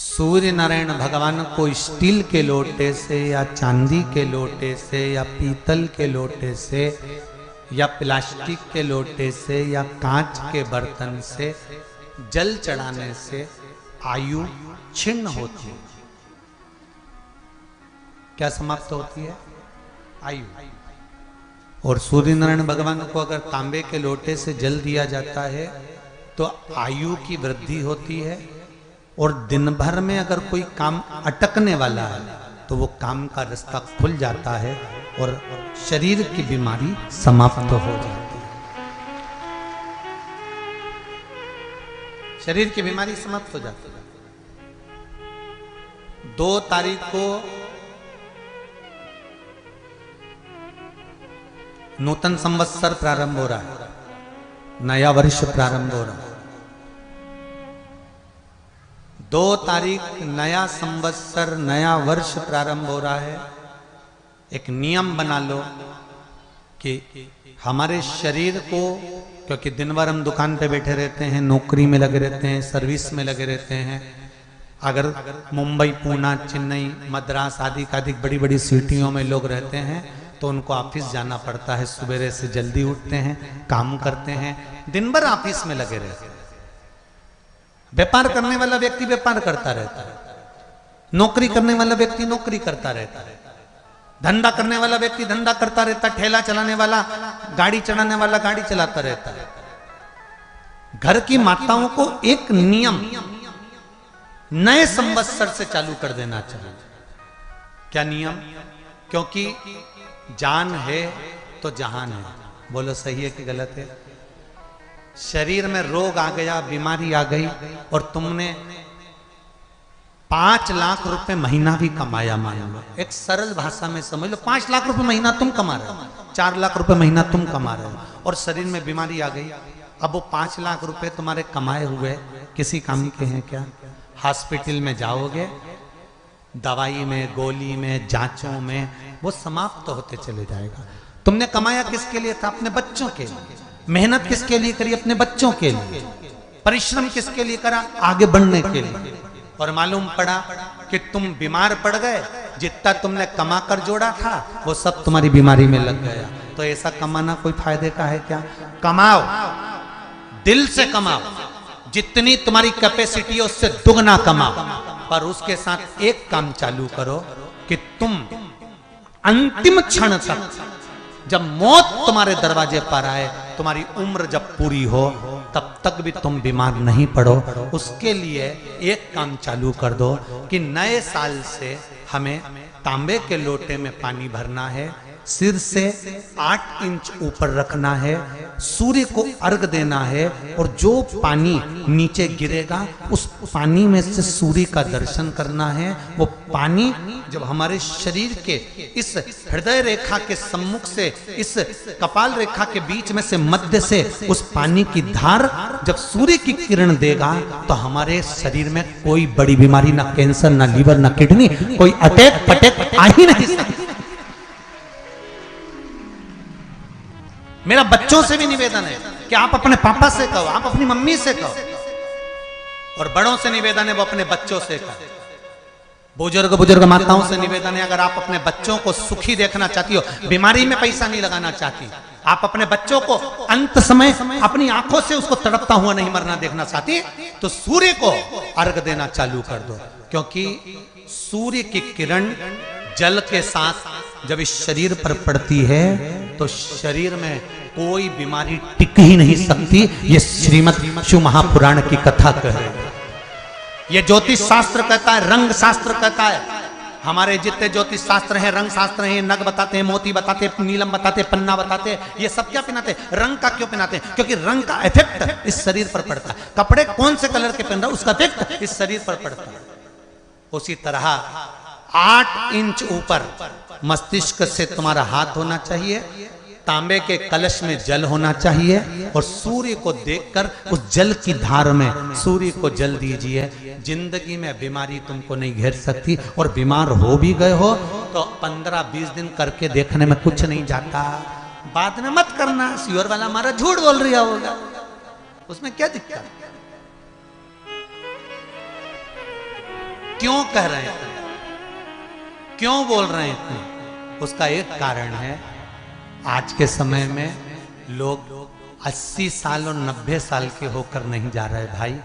सूर्य नारायण भगवान को स्टील के लोटे से या चांदी के लोटे से या पीतल के लोटे से या प्लास्टिक के लोटे से या कांच के बर्तन से जल चढ़ाने से आयु छिन्न होती है। क्या समाप्त होती है? आयु। और सूर्य नारायण भगवान को अगर तांबे के लोटे से जल दिया जाता है तो आयु की वृद्धि होती है, और दिन भर में अगर कोई काम अटकने वाला है तो वो काम का रास्ता खुल जाता है और शरीर की बीमारी समाप्त हो जाती है। शरीर की बीमारी समाप्त हो जाती है। 2 तारीख को नूतन संवत्सर प्रारंभ हो रहा है, नया वर्ष प्रारंभ हो रहा है। 2 तारीख नया संवत्सर नया वर्ष प्रारंभ हो रहा है। एक नियम बना लो कि हमारे शरीर को, क्योंकि दिन भर हम दुकान पे बैठे रहते हैं, नौकरी में लगे रहते हैं, सर्विस में लगे रहते हैं। अगर मुंबई, पूना, चेन्नई, मद्रास आदि अधिक बड़ी बड़ी सिटियों में लोग रहते हैं तो उनको ऑफिस जाना पड़ता है। सवेरे से जल्दी उठते हैं, काम करते हैं, दिन भर ऑफिस में लगे रहते हैं। व्यापार करने वाला व्यक्ति व्यापार करता रहता है, नौकरी करने वाला व्यक्ति नौकरी करता रहता है, धंधा करने वाला व्यक्ति धंधा करता रहता है, ठेला चलाने वाला, गाड़ी चलाने वाला गाड़ी चलाता रहता है। घर की माताओं को एक नियम नए संवत्सर से चालू कर देना चाहिए। क्या नियम? क्योंकि जान है तो जहान है। बोलो सही है कि गलत है? शरीर में रोग आ गया, बीमारी आ गई, और तुमने 5 लाख रुपए महीना भी कमाया, मान लो, एक सरल भाषा में समझ लो, 5 लाख रुपए महीना तुम कमा रहे हो, 4 लाख रुपए महीना तुम कमा रहे हो, और शरीर में बीमारी आ गई। अब वो 5 लाख रुपए तुम्हारे कमाए हुए किसी काम के हैं क्या? हॉस्पिटल में जाओगे, दवाई में, गोली में, जांचों में वो समाप्त होते चले जाएगा। तुमने कमाया किसके लिए था? अपने बच्चों के लिए। मेहनत किसके लिए करी? अपने बच्चों के लिए। परिश्रम किसके लिए करा? आगे बढ़ने के लिए। और मालूम पड़ा कि तुम बीमार पड़ गए, जितना तुमने कमा कर जोड़ा था वो सब तुम्हारी बीमारी में लग गया। तो ऐसा कमाना कोई फायदे का है क्या? कमाओ, दिल से कमाओ, जितनी तुम्हारी कैपेसिटी है उससे दुगना कमाओ, पर उसके साथ एक काम चालू करो कि तुम अंतिम क्षण तक, जब मौत तुम्हारे दरवाजे पर आए, तुम्हारी उम्र जब पूरी हो, तब तक भी तुम बीमार नहीं पड़ो। उसके लिए एक काम चालू कर दो कि नए साल से हमें तांबे के लोटे में पानी भरना है, सिर से 8 इंच ऊपर रखना है, सूर्य को अर्घ देना है, और जो पानी नीचे गिरेगा उस पानी में से सूर्य का दर्शन करना है। वो पानी जब हमारे शरीर के इस हृदय रेखा के सम्मुख से, इस कपाल रेखा के बीच में से, मध्य से उस पानी की धार जब सूर्य की किरण देगा तो हमारे शरीर में कोई बड़ी बीमारी, ना कैंसर, ना लीवर, ना किडनी, कोई अटैक पटैक आ ही नहीं सकती। मेरा बच्चों से भी निवेदन है कि आप अपने पापा से कहो, आप अपनी मम्मी से कहो, और बड़ों से निवेदन है वो अपने बच्चों से कहो। बुजुर्ग माताओं से निवेदन है, अगर आप अपने बच्चों को सुखी देखना चाहती हो, बीमारी में पैसा नहीं लगाना चाहती, आप अपने बच्चों को अंत समय अपनी आंखों से उसको तड़पता हुआ नहीं मरना देखना चाहती, तो सूर्य को अर्घ देना चालू कर दो। क्योंकि सूर्य की किरण जल के साथ जब इस शरीर पर पड़ती है तो शरीर में कोई बीमारी टिक ही नहीं सकती। ये श्रीमद् शिव महापुराण की कथा कह रही है। ये ज्योतिष शास्त्र कहता है, रंग शास्त्र कहता है। हमारे जितने ज्योतिष शास्त्र हैं, रंग शास्त्र हैं, नग बताते हैं, मोती बताते हैं, नीलम बताते हैं, पन्ना बताते हैं, ये सब क्या पहनाते हैं? रंग का क्यों पहनाते हैं? क्योंकि रंग का इफेक्ट इस शरीर पर पड़ता है। कपड़े कौन से कलर के पहन रहा है उसका इफेक्ट इस शरीर पर पड़ता है। उसी तरह 8 इंच ऊपर मस्तिष्क से तुम्हारा हाथ होना चाहिए, तांबे के कलश में जल होना चाहिए, और सूर्य को देखकर उस जल की धार में सूर्य को जल दीजिए। जिंदगी में बीमारी तुमको नहीं घेर सकती, और बीमार हो भी गए हो तो 15-20 दिन करके देखने में कुछ नहीं जाता। बाद में मत करना, श्योर वाला हमारा झूठ बोल रहा होगा, उसमें क्या दिक्कत? क्यों कह रहे हैं, क्यों बोल रहे हैं इतने? उसका एक कारण है, आज के समय में लोग 80 साल और 90 साल के होकर नहीं जा रहे भाई।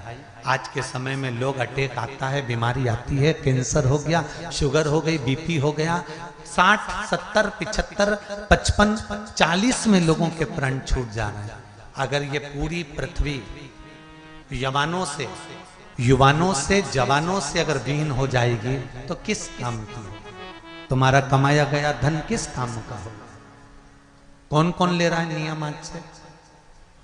आज के समय में लोग अटैक आता है, बीमारी आती है, कैंसर हो गया, शुगर हो गई, बीपी हो गया, 60, 70, 75, 55, 40 में लोगों के प्राण छूट जा रहे हैं। अगर ये पूरी पृथ्वी युवानों से जवानों से अगर विहीन हो जाएगी तो किस काम की? तुम्हारा कमाया गया धन किस काम का होगा? कौन कौन ले रहा है नियम? आज से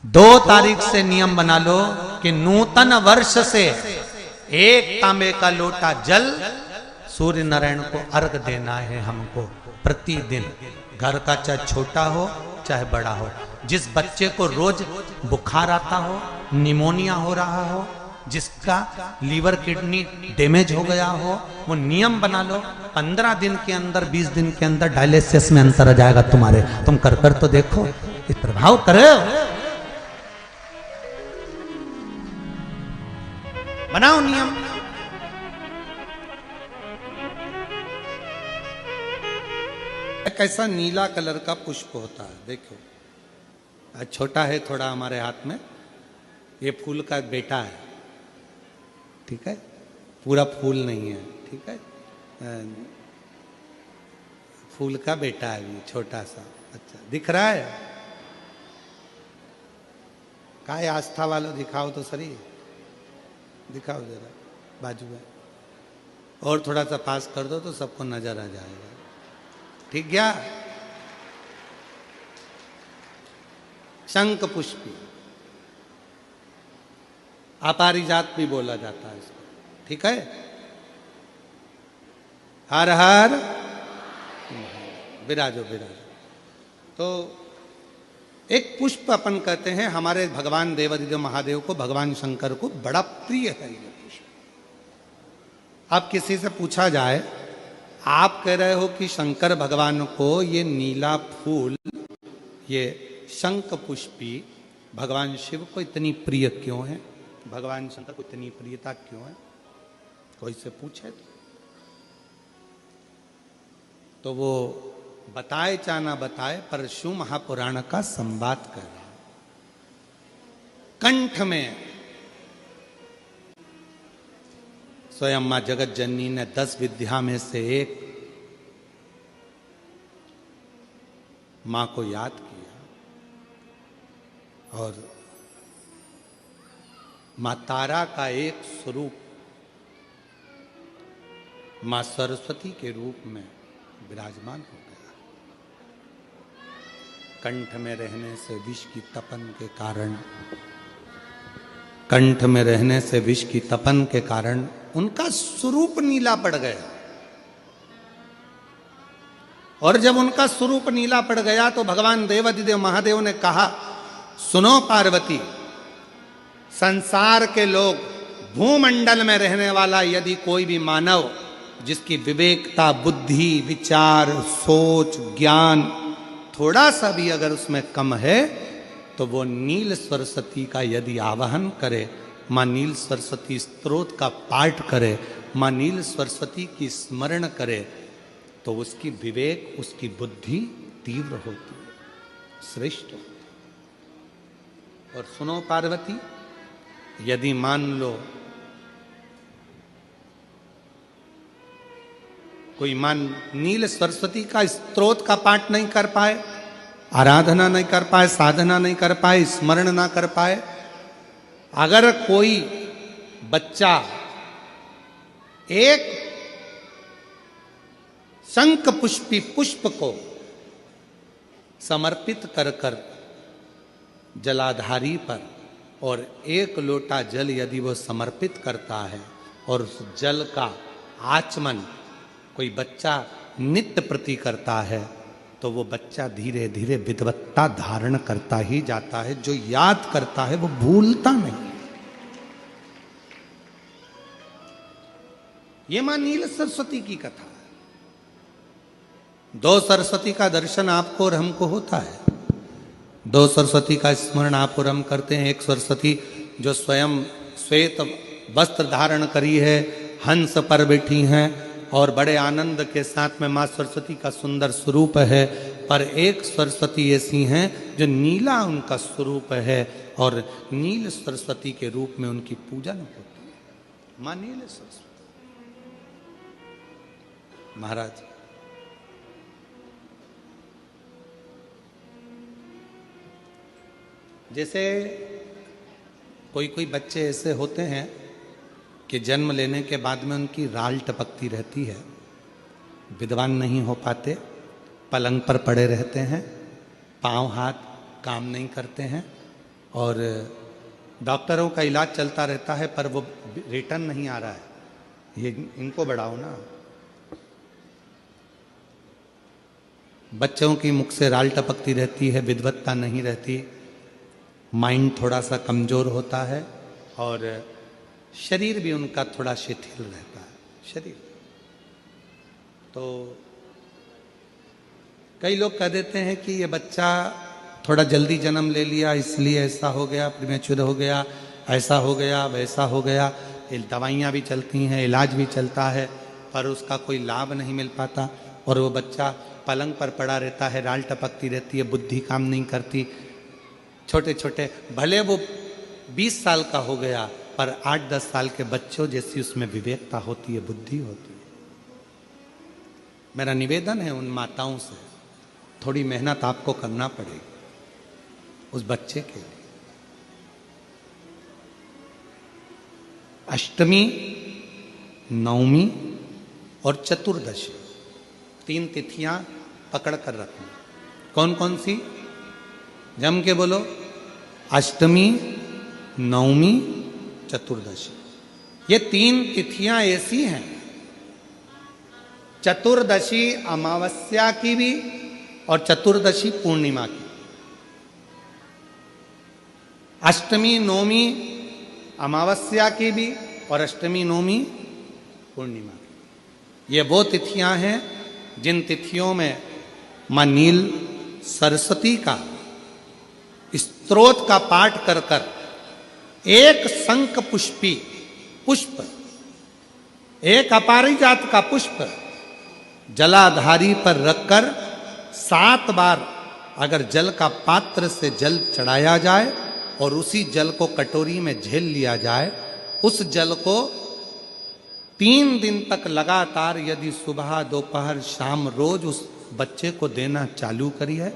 2 तारीख से नियम बना लो कि नूतन वर्ष से 1 तांबे का लोटा जल सूर्य नारायण को अर्घ देना है हमको प्रतिदिन। घर का चाहे छोटा हो चाहे बड़ा हो, जिस बच्चे को रोज बुखार आता हो, निमोनिया हो रहा हो, जिसका लीवर किडनी डैमेज हो गया हो, वो नियम बना लो 15 दिन के अंदर 20 दिन के अंदर डायलिसिस में अंतर आ जाएगा तुम्हारे। तुम कर तो देखो, इस प्रभाव करे, बनाओ नियम। कैसा नीला कलर का पुष्प होता है, देखो छोटा है थोड़ा हमारे हाथ में, ये फूल का बेटा है, ठीक है, पूरा फूल नहीं है, ठीक है, फूल का बेटा है ये छोटा सा। अच्छा दिख रहा है? काय आस्था वालों दिखाओ तो सही, दिखाओ जरा बाजू में, और थोड़ा सा पास कर दो तो सबको नजर आ जाएगा, ठीक गया? शंख पुष्पी, अपारिजात भी बोला जाता है इसको, ठीक है। हर हर विराजो विराजो। तो एक पुष्प अपन कहते हैं हमारे भगवान देवादिदेव महादेव को, भगवान शंकर को बड़ा प्रिय है ये पुष्प। अब किसी से पूछा जाए, आप कह रहे हो कि शंकर भगवान को ये नीला फूल, ये शंख पुष्पी भगवान शिव को इतनी प्रिय क्यों है, भगवान शंकर को इतनी प्रियता क्यों है? कोई से पूछे तो वो बताए चाहे ना बताए, पर शिव महापुराण का संवाद कर रहा है। कंठ में स्वयं मां जगत जननी ने 10 विद्या में से एक मां को याद किया, और मां तारा का एक स्वरूप मां सरस्वती के रूप में विराजमान हो गया। कंठ में रहने से विष की तपन के कारण, कंठ में रहने से विष की तपन के कारण उनका स्वरूप नीला पड़ गया। और जब उनका स्वरूप नीला पड़ गया तो भगवान देवादिदेव महादेव ने कहा, सुनो पार्वती, संसार के लोग, भूमंडल में रहने वाला यदि कोई भी मानव जिसकी विवेकता, बुद्धि, विचार, सोच, ज्ञान थोड़ा सा भी अगर उसमें कम है, तो वो नील सरस्वती का यदि आवाहन करे, मां नील सरस्वती स्तोत्र का पाठ करे, मां नील सरस्वती की स्मरण करे, तो उसकी विवेक, उसकी बुद्धि तीव्र होती है, श्रेष्ठ होती है। और सुनो पार्वती, यदि मान लो कोई नील सरस्वती का स्तोत्र का पाठ नहीं कर पाए, आराधना नहीं कर पाए, साधना नहीं कर पाए, स्मरण ना कर पाए, अगर कोई बच्चा एक शंख पुष्पी पुष्प को समर्पित कर कर जलाधारी पर, और 1 लोटा जल यदि वो समर्पित करता है, और उस जल का आचमन कोई बच्चा नित्य प्रति करता है, तो वो बच्चा धीरे धीरे विद्वत्ता धारण करता ही जाता है। जो याद करता है वो भूलता नहीं। ये मां नील सरस्वती की कथा है। 2 सरस्वती का दर्शन आपको और हमको होता है, 2 सरस्वती का स्मरण आप और हम करते हैं। एक सरस्वती जो स्वयं श्वेत वस्त्र धारण करी है, हंस पर बैठी हैं और बड़े आनंद के साथ में माँ सरस्वती का सुंदर स्वरूप है। पर एक सरस्वती ऐसी हैं जो नीला उनका स्वरूप है और नील सरस्वती के रूप में उनकी पूजन होती है। माँ नील सरस्वती। महाराज जैसे कोई कोई बच्चे ऐसे होते हैं कि जन्म लेने के बाद में उनकी राल टपकती रहती है, विद्वान नहीं हो पाते, पलंग पर पड़े रहते हैं, पांव हाथ काम नहीं करते हैं और डॉक्टरों का इलाज चलता रहता है पर वो रिटर्न नहीं आ रहा है। ये इनको बढ़ाओ ना। बच्चों की मुख से राल टपकती रहती है, विद्वत्ता नहीं रहती, माइंड थोड़ा सा कमजोर होता है और शरीर भी उनका थोड़ा शिथिल रहता है। शरीर तो कई लोग कह देते हैं कि ये बच्चा थोड़ा जल्दी जन्म ले लिया इसलिए ऐसा हो गया, प्रीमेच्योर हो गया, ऐसा हो गया, वैसा हो गया। दवाइयाँ भी चलती हैं, इलाज भी चलता है पर उसका कोई लाभ नहीं मिल पाता और वो बच्चा पलंग पर पड़ा रहता है, राल टपकती रहती है, बुद्धि काम नहीं करती। छोटे छोटे भले वो 20 साल का हो गया पर 8-10 साल के बच्चों जैसी उसमें विवेकता होती है, बुद्धि होती है। मेरा निवेदन है उन माताओं से, थोड़ी मेहनत आपको करना पड़ेगी उस बच्चे के लिए। अष्टमी, नवमी और चतुर्दशी 3 तिथियां पकड़ कर रखना। कौन कौन सी? जम के बोलो। अष्टमी, नवमी, चतुर्दशी। ये 3 तिथियां ऐसी हैं, चतुर्दशी अमावस्या की भी और चतुर्दशी पूर्णिमा की। अष्टमी नवमी अमावस्या की भी और अष्टमी नवमी पूर्णिमा की। ये वो तिथियां हैं जिन तिथियों में मां नील सरस्वती का स्तोत्र का पाठ कर कर एक शंख पुष्पी पुष्प, एक अपारिजात का पुष्प जलाधारी पर रखकर 7 बार अगर जल का पात्र से जल चढ़ाया जाए और उसी जल को कटोरी में झेल लिया जाए, उस जल को 3 दिन तक लगातार यदि सुबह दोपहर शाम रोज उस बच्चे को देना चालू करिए,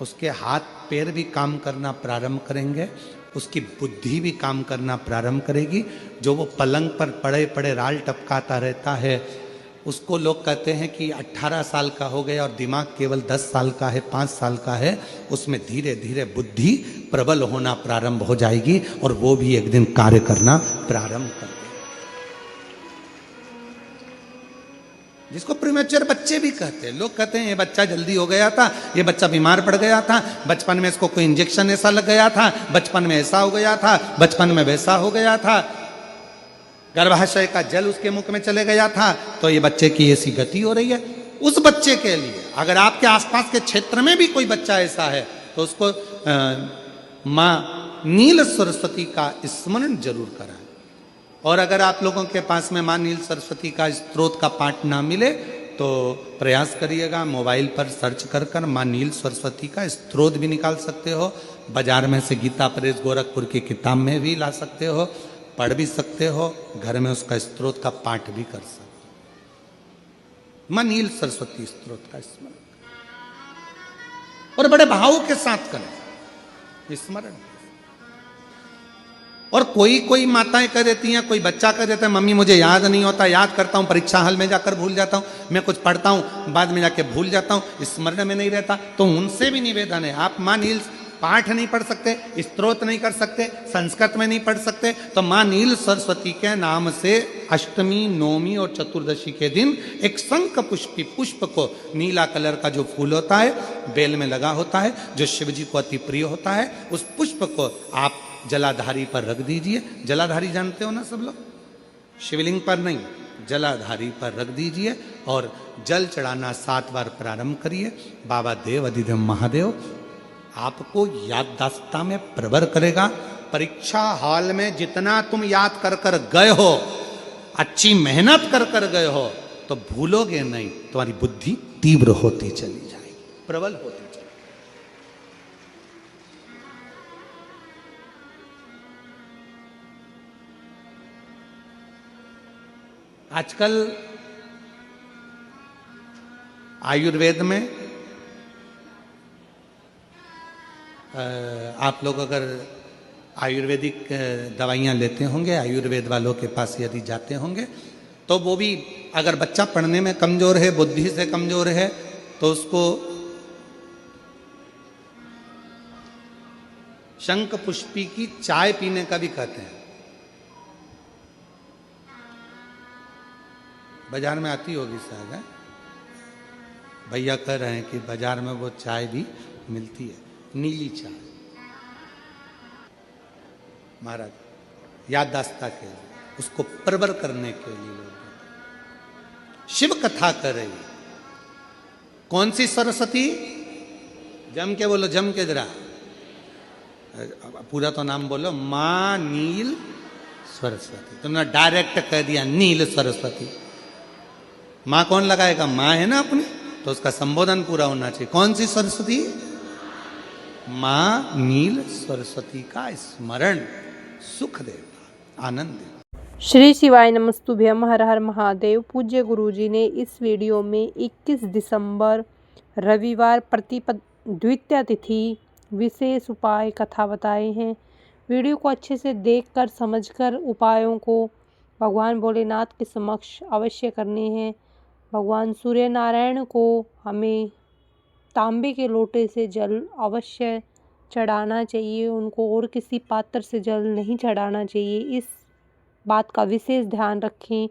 उसके हाथ पैर भी काम करना प्रारंभ करेंगे, उसकी बुद्धि भी काम करना प्रारंभ करेगी। जो वो पलंग पर पड़े पड़े राल टपकाता रहता है, उसको लोग कहते हैं कि 18 साल का हो गया और दिमाग केवल 10 साल का है, 5 साल का है, उसमें धीरे धीरे बुद्धि प्रबल होना प्रारंभ हो जाएगी और वो भी एक दिन कार्य करना प्रारंभ कर देगा। जिसको प्रीमेच्योर बच्चे भी कहते हैं। लोग कहते हैं ये बच्चा जल्दी हो गया था, ये बच्चा बीमार पड़ गया था, बचपन में इसको कोई इंजेक्शन ऐसा लग गया था, बचपन में ऐसा हो गया था, बचपन में वैसा हो गया था, गर्भाशय का जल उसके मुख में चले गया था, तो ये बच्चे की ऐसी गति हो रही है। उस बच्चे के लिए अगर आपके आसपास के क्षेत्र में भी कोई बच्चा ऐसा है तो उसको मां नील सरस्वती का स्मरण जरूर कराएं। और अगर आप लोगों के पास में मां नील सरस्वती का स्तोत्र का पाठ ना मिले तो प्रयास करिएगा, मोबाइल पर सर्च कर कर मां नील सरस्वती का स्तोत्र भी निकाल सकते हो। बाजार में से गीता प्रेस गोरखपुर की किताब में भी ला सकते हो, पढ़ भी सकते हो, घर में उसका स्तोत्र का पाठ भी कर सकते हो। मां नील सरस्वती स्तोत्र का स्मरण और बड़े भाव के साथ करें स्मरण। और कोई कोई माताएं कह देती हैं, कोई बच्चा कह देता है मम्मी मुझे याद नहीं होता, याद करता हूं परीक्षा हॉल में जाकर भूल जाता हूं, मैं कुछ पढ़ता हूं बाद में जाके भूल जाता हूं, स्मरण में नहीं रहता। तो उनसे भी निवेदन है, आप मां नील पाठ नहीं पढ़ सकते, स्तोत्र नहीं कर सकते, संस्कृत में नहीं पढ़ सकते, तो मां नील सरस्वती के नाम से अष्टमी, नवमी और चतुर्दशी के दिन एक शंख पुष्पी पुष्प को, नीला कलर का जो फूल होता है बेल में लगा होता है, जो शिव जी को अति प्रिय होता है, उस पुष्प को आप जलाधारी पर रख दीजिए। जलाधारी जानते हो ना सब लोग, शिवलिंग पर नहीं, जलाधारी पर रख दीजिए और जल चढ़ाना 7 बार प्रारंभ करिए। बाबा देव अधिदेव महादेव आपको याददाश्ता में प्रवर करेगा। परीक्षा हॉल में जितना तुम याद कर कर गए हो अच्छी मेहनत कर गए हो तो भूलोगे नहीं, तुम्हारी बुद्धि तीव्र होती चली जाएगी, प्रबल होती चली। आजकल आयुर्वेद में आप लोग अगर आयुर्वेदिक दवाइयाँ लेते होंगे, आयुर्वेद वालों के पास यदि जाते होंगे, तो वो भी अगर बच्चा पढ़ने में कमजोर है, बुद्धि से कमजोर है, तो उसको शंख पुष्पी की चाय पीने का भी कहते हैं। बाजार में आती होगी शायद, है? भैया कह रहे हैं कि बाजार में वो चाय भी मिलती है, नीली चाय। महाराज याददाश्त के लिए, उसको प्रबल करने के लिए लोग शिव कथा कर रही। कौन सी सरस्वती? जम के बोलो, जम के जरा, पूरा तो नाम बोलो। मां नील सरस्वती। तुमने डायरेक्ट कह दिया नील सरस्वती। मां कौन लगाएगा? मां है ना अपनी, तो उसका संबोधन पूरा होना चाहिए। कौन सी सरस्वती? मां नील सरस्वती का स्मरण सुख देगा, आनंद देगा। श्री शिवाय नमस्तुभ्यम। हर हर महादेव। पूज्य गुरुजी ने इस वीडियो में 21 दिसंबर रविवार प्रतिपद द्वितीया तिथि विशेष उपाय कथा बताए हैं। वीडियो को अच्छे से देखकर समझकर उपायों को भगवान भोलेनाथ के समक्ष अवश्य करने हैं। भगवान सूर्य नारायण को हमें तांबे के लोटे से जल अवश्य चढ़ाना चाहिए, उनको और किसी पात्र से जल नहीं चढ़ाना चाहिए। इस बात का विशेष ध्यान रखें,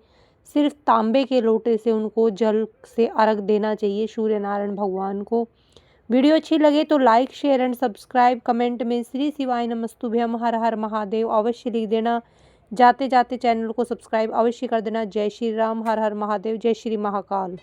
सिर्फ तांबे के लोटे से उनको जल से अर्घ देना चाहिए सूर्य नारायण भगवान को। वीडियो अच्छी लगे तो like share and subscribe, comment में श्री शिवाय नमस्तुभ्यम हर हर महादेव अवश्य लिख देना। जाते जाते चैनल को सब्सक्राइब अवश्य कर देना। जय श्री राम, हर हर महादेव, जय श्री महाकाल।